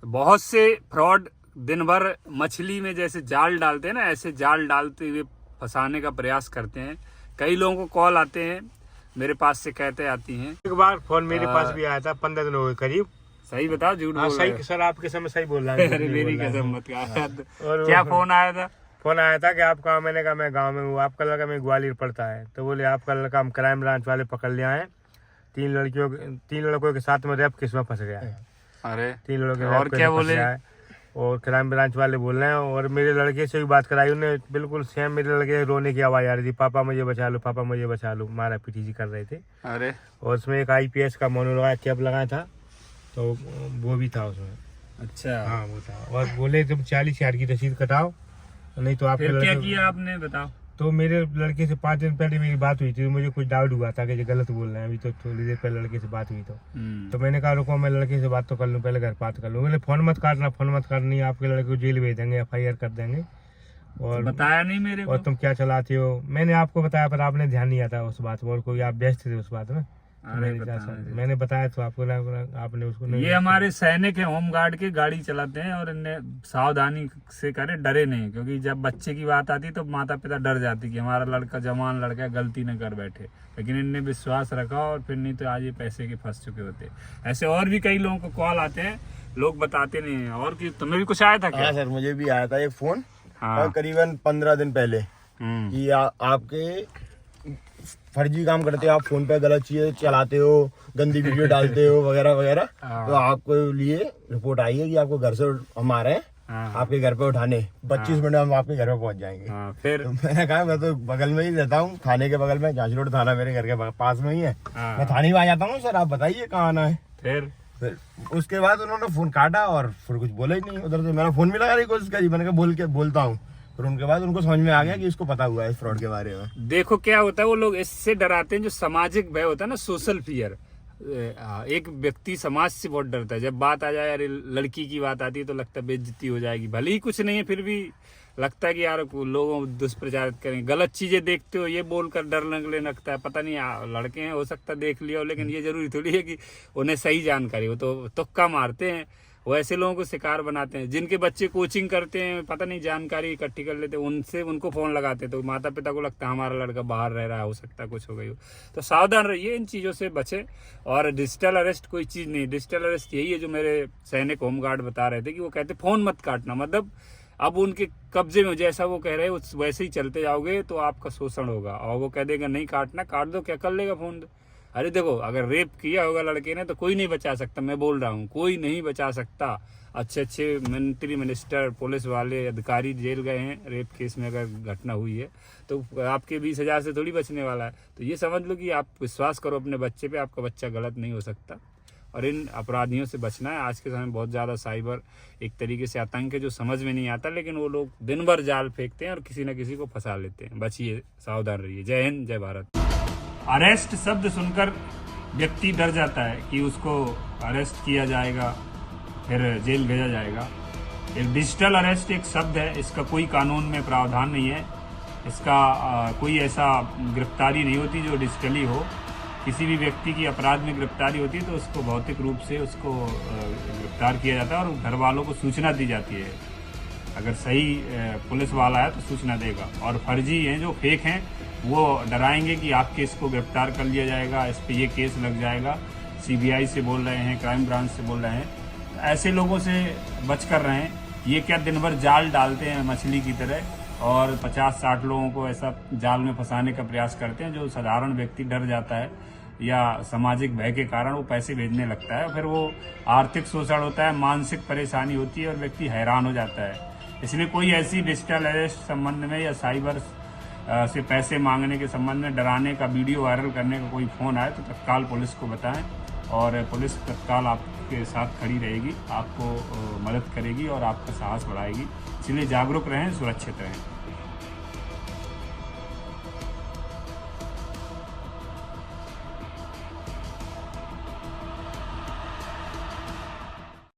बहुत से फ्रॉड दिन भर मछली में जैसे जाल डालते हैं ना, ऐसे जाल डालते हुए फंसाने का प्रयास करते हैं। कई लोगों को कॉल आते हैं, मेरे पास से कहते आती हैं। एक बार फोन मेरे पास भी आया था, 15 दिन हो गए करीब। सही बताओ, झूठ बोल रहे हो? सही सर, आपके समय सही बोल रहा है। अरे मेरी कसम मत और क्या फोन आया था? फोन आया था कि आप कहाँ? मैंने कहा मैं गांव में हूँ। आपका लड़का मैं ग्वालियर पड़ता है, तो बोले आपका लड़का हम क्राइम ब्रांच वाले पकड़ लिया है, 3 लड़कों के साथ में रेप केस में फंस गया है। अरे 3 लड़के और क्या बोले? और क्राइम ब्रांच वाले बोल रहे हैं। और मेरे लड़के से भी बात कराई उन्होंने, बिल्कुल सेम मेरे लड़के रोने की आवाज आ रही थी, पापा मुझे बचा लो, पापा मुझे बचा लो, मारा पीटी जी कर रहे थे। अरे और उसमें एक IPS का मोनो लगाया, कैप लगाया था, तो वो भी था उसमें। अच्छा, हाँ वो था। और बोले तुम 40,000 की रसीद कटाओ, नहीं तो आपके क्या किया आपने बताओ? तो मेरे लड़के से 5 दिन पहले मेरी बात हुई थी, मुझे कुछ डाउट हुआ था कि ये गलत बोल रहे हैं। अभी तो थोड़ी देर पहले लड़के से बात हुई तो मैंने कहा रुको मैं लड़के से बात तो कर लूँ, पहले घर बात कर लूँ। मैंने फोन मत काटना, आपके लड़के को जेल भेज देंगे, FIR कर देंगे। और बताया नहीं मेरे को। और तुम क्या चलाते हो? मैंने आपको बताया पर आपने ध्यान नहीं आता उस बात पर, और कोई आप व्यस्त थे उस बात में। मैंने बताया तो आपको आपने उसको नहीं। ये हमारे सैनिक है, होमगार्ड के, गाड़ी चलाते हैं और इन्हें सावधानी से करे, डरे नहीं। क्योंकि जब बच्चे की बात आती तो माता पिता डर जाती कि हमारा लड़का जवान लड़का गलती न कर बैठे, लेकिन इनने विश्वास रखा और फिर नहीं तो आज ये पैसे के फंस चुके होते। ऐसे और भी कई लोगों को कॉल आते हैं, लोग बताते नहीं है। और कि तुम्हें भी कुछ आया था क्या? हाँ सर, मुझे भी आया था एक फोन। हाँ। करीबन 15 दिन पहले कि आपके फर्जी काम करते हो, आप फोन पे गलत चीजें चलाते हो, गंदी वीडियो डालते हो वगैरह वगैरह। तो आपको लिए रिपोर्ट आई है कि आपको घर से हम आ रहे हैं, आपके घर पे उठाने 25 मिनट में हम आपके घर पे पहुंच जाएंगे। फिर तो मैंने कहा मैं तो बगल में ही रहता हूँ, थाने के बगल में, झांसी रोड थाना मेरे घर के पास में ही है। मैं थाने में आ जाता हूँ, सर आप बताइए कहाँ आना है। फिर उसके बाद उन्होंने फोन काटा और फिर कुछ बोला ही नहीं। उधर से मेरा फोन भी लगाने की कोशिश करी, मैंने कहा बोलता हूँ। फिर उनके बाद उनको समझ में आ गया कि इसको पता हुआ है इस फ्रॉड के बारे में। देखो क्या होता है, वो लोग इससे डराते हैं जो सामाजिक भय होता है ना, सोशल फियर। एक व्यक्ति समाज से बहुत डरता है। जब बात आ जाए, अरे लड़की की बात आती है तो लगता है बेइज्जती हो जाएगी, भले ही कुछ नहीं है फिर भी लगता है कि यार लोगों दुष्प्रचारित करेंगे, गलत चीजें देखते हो, ये बोलकर डर लगने लगता है। पता नहीं लड़के हैं, हो सकता है देख लिया हो, लेकिन ये जरूरी थोड़ी है कि उन्हें सही जानकारी हो, तो तुक्का मारते हैं। वो ऐसे लोगों को शिकार बनाते हैं। जिनके बच्चे कोचिंग करते हैं, पता नहीं जानकारी इकट्ठी कर लेते हैं, उनको फोन लगाते हैं, तो माता पिता को लगता है हमारा लड़का बाहर रह रहा है, हो सकता है कुछ हो गई हो। तो सावधान रहिए, इन चीज़ों से बचे। और डिजिटल अरेस्ट कोई चीज़ नहीं, डिजिटल अरेस्ट यही है जो मेरे सैनिक होमगार्ड बता रहे थे कि वो कहते फोन मत काटना, मतलब अब उनके कब्जे में जैसा वो कह रहे हैं वैसे ही चलते जाओगे तो आपका शोषण होगा। और वो कह देगा नहीं काटना, काट दो, क्या कर लेगा फोन? अरे देखो, अगर रेप किया होगा लड़के ने तो कोई नहीं बचा सकता, मैं बोल रहा हूँ, कोई नहीं बचा सकता। अच्छे मंत्री, मिनिस्टर, पुलिस वाले, अधिकारी जेल गए हैं रेप केस में, अगर घटना हुई है तो आपके 20,000 से थोड़ी बचने वाला है। तो ये समझ लो कि आप विश्वास करो अपने बच्चे पे, आपका बच्चा गलत नहीं हो सकता। और इन अपराधियों से बचना है। आज के समय बहुत ज़्यादा साइबर एक तरीके से आतंक है जो समझ में नहीं आता, लेकिन वो लोग दिन भर जाल फेंकते हैं और किसी न किसी को फंसा लेते हैं। बचिए, सावधान रहिए। जय हिंद, जय भारत। अरेस्ट शब्द सुनकर व्यक्ति डर जाता है कि उसको अरेस्ट किया जाएगा, फिर जेल भेजा जाएगा। एक डिजिटल अरेस्ट एक शब्द है, इसका कोई कानून में प्रावधान नहीं है, इसका कोई ऐसा गिरफ्तारी नहीं होती जो डिजिटली हो। किसी भी व्यक्ति की अपराध में गिरफ्तारी होती है तो उसको भौतिक रूप से उसको गिरफ्तार किया जाता है और घर वालों को सूचना दी जाती है। अगर सही पुलिस वाला है तो सूचना देगा। और फर्जी हैं जो फेक हैं वो डराएंगे कि आपके इसको गिरफ्तार कर लिया जाएगा, इस पे ये केस लग जाएगा, CBI से बोल रहे हैं, क्राइम ब्रांच से बोल रहे हैं। तो ऐसे लोगों से बच कर रहें। ये क्या दिन भर जाल डालते हैं मछली की तरह और 50-60 लोगों को ऐसा जाल में फंसाने का प्रयास करते हैं, जो साधारण व्यक्ति डर जाता है या सामाजिक भय के कारण वो पैसे भेजने लगता है। फिर वो आर्थिक शोषण होता है, मानसिक परेशानी होती है और व्यक्ति हैरान हो जाता है। इसलिए कोई ऐसी डिजिटल अरेस्ट संबंध में या साइबर से पैसे मांगने के संबंध में डराने का, वीडियो वायरल करने का कोई फोन आए तो तत्काल पुलिस को बताएं और पुलिस तत्काल आपके साथ खड़ी रहेगी, आपको मदद करेगी और आपका साहस बढ़ाएगी। इसलिए जागरूक रहें, सुरक्षित रहें।